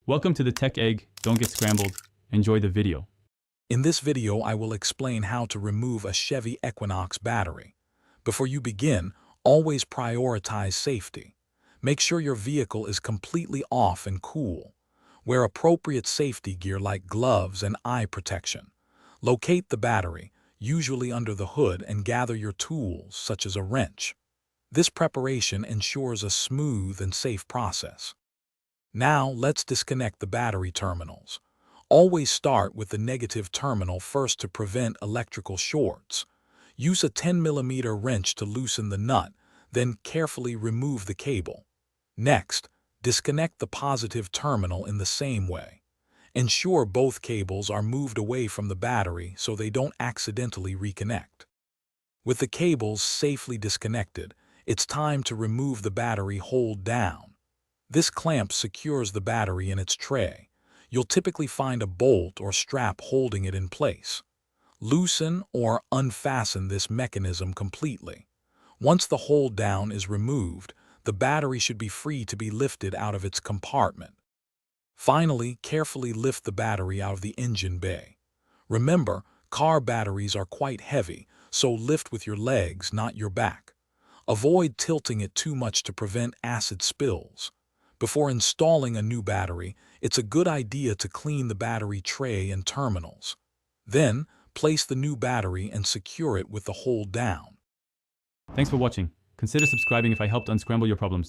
Welcome to the Tech Egg. Don't get scrambled. Enjoy the video. In this video, I will explain how to remove a Chevy Equinox battery. Before you begin, always prioritize safety. Make sure your vehicle is completely off and cool. Wear appropriate safety gear like gloves and eye protection. Locate the battery, usually under the hood, and gather your tools, such as a wrench. This preparation ensures a smooth and safe process. Now, let's disconnect the battery terminals. Always start with the negative terminal first to prevent electrical shorts. Use a 10mm wrench to loosen the nut, then carefully remove the cable. Next, disconnect the positive terminal in the same way. Ensure both cables are moved away from the battery so they don't accidentally reconnect. With the cables safely disconnected, it's time to remove the battery hold down. This clamp secures the battery in its tray. You'll typically find a bolt or strap holding it in place. Loosen or unfasten this mechanism completely. Once the hold down is removed, the battery should be free to be lifted out of its compartment. Finally, carefully lift the battery out of the engine bay. Remember, car batteries are quite heavy, so lift with your legs, not your back. Avoid tilting it too much to prevent acid spills. Before installing a new battery, it's a good idea to clean the battery tray and terminals. Then, place the new battery and secure it with the hold down. Thanks for watching. Consider subscribing if I helped unscramble your problems.